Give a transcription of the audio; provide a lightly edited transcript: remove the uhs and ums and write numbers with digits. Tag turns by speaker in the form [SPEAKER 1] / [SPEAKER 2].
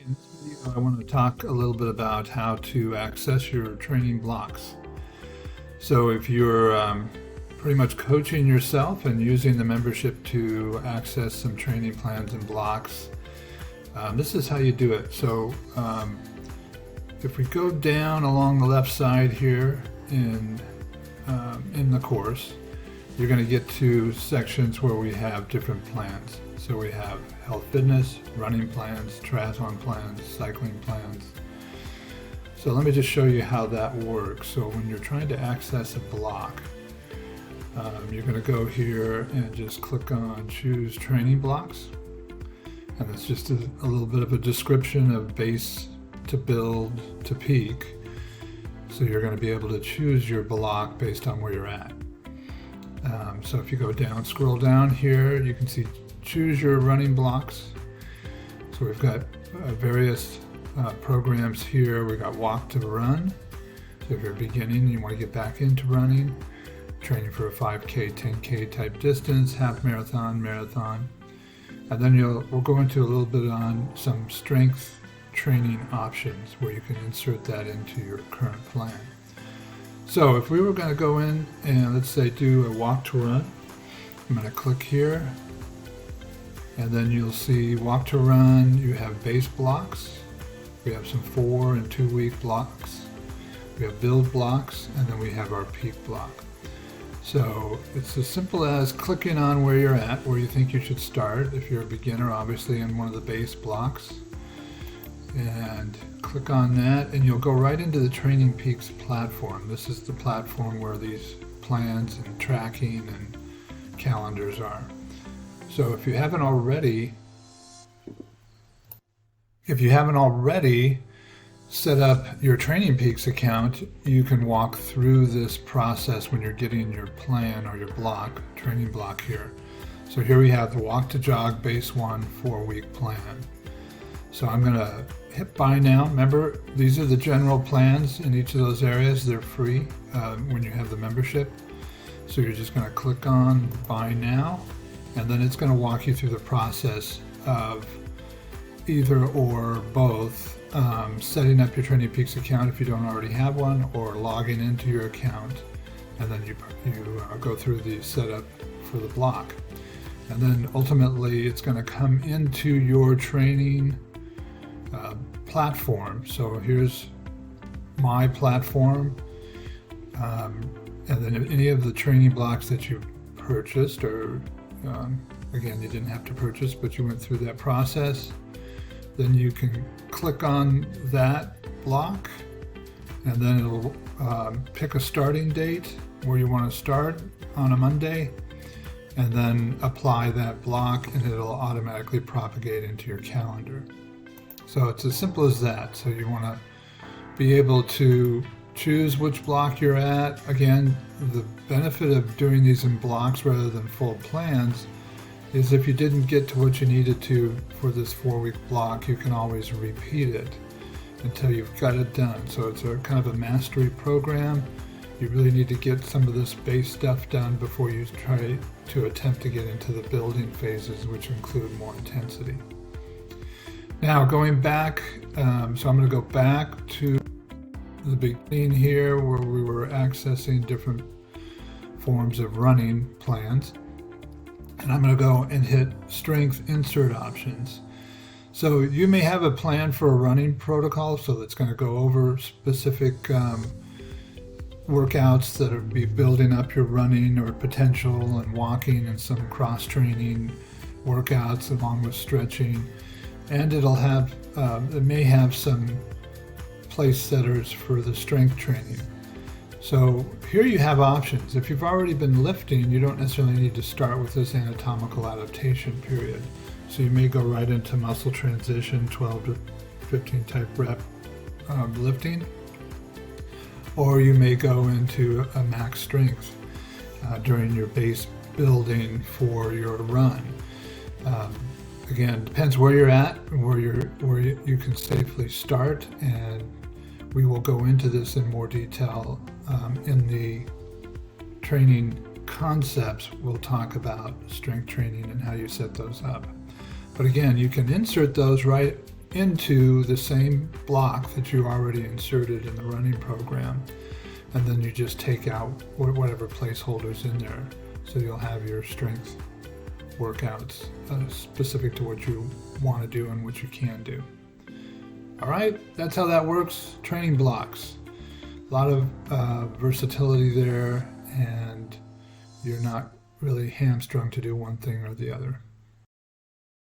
[SPEAKER 1] In this video, I want to talk a little bit about how to access your training blocks. So if you're pretty much coaching yourself and using the membership to access some training plans and blocks, this is how you do it. So if we go down along the left side here in the course, you're going to get to sections where we have different plans. So we have health fitness, running plans, triathlon plans, cycling plans. So let me just show you how that works. So when you're trying to access a block, you're going to go here and just click on choose training blocks. And it's just a little bit of a description of base to build to peak. So you're going to be able to choose your block based on where you're at. So if you go down, scroll down here, you can see choose your running blocks. So we've got various programs here. We've got walk to run. So if you're beginning and you want to get back into running, training for a 5K, 10K type distance, half marathon, marathon. And then we'll go into a little bit on some strength training options where you can insert that into your current plan. So if we were going to go in and let's say do a walk to run, I'm going to click here and then you'll see walk to run. You have base blocks. We have some 4 and 2 week blocks. We have build blocks, and then we have our peak block. So it's as simple as clicking on where you're at, where you think you should start. If you're a beginner, obviously in one of the base blocks, and click on that and you'll go right into the TrainingPeaks platform. This is the platform where these plans and tracking and calendars are. So if you haven't already set up your TrainingPeaks account, you can walk through this process when you're getting your plan or your block, training block here. So here we have the walk to jog base 1 4-week plan. So I'm going to hit buy now. Remember, these are the general plans in each of those areas. They're free when you have the membership. So you're just going to click on buy now, and then it's going to walk you through the process of either or both setting up your TrainingPeaks account if you don't already have one, or logging into your account, and then you go through the setup for the block. And then ultimately it's going to come into your training platform. So here's my platform, and then if any of the training blocks that you purchased, or again, you didn't have to purchase, but you went through that process, then you can click on that block, and then it'll pick a starting date where you want to start on a Monday, and then apply that block, and it'll automatically propagate into your calendar. So it's as simple as that. So you want to be able to choose which block you're at. Again, the benefit of doing these in blocks rather than full plans is if you didn't get to what you needed to for this 4-week block, you can always repeat it until you've got it done. So it's a kind of a mastery program. You really need to get some of this base stuff done before you try to attempt to get into the building phases, which include more intensity. Now going back, so I'm going to go back to the beginning here where we were accessing different forms of running plans. And I'm going to go and hit strength insert options. So you may have a plan for a running protocol, so that's going to go over specific workouts that will be building up your running or potential, and walking, and some cross training workouts along with stretching. And it'll have, it may have some place setters for the strength training. So here you have options. If you've already been lifting, you don't necessarily need to start with this anatomical adaptation period. So you may go right into muscle transition, 12 to 15 type rep lifting, or you may go into a max strength during your base building for your run. Again, depends where you're at, where you can safely start, and we will go into this in more detail in the training concepts. We'll talk about strength training and how you set those up. But again, you can insert those right into the same block that you already inserted in the running program, and then you just take out whatever placeholders in there. So you'll have your strength workouts specific to what you want to do and what you can do. All right, that's how that works. Training blocks. A lot of versatility there, and you're not really hamstrung to do one thing or the other.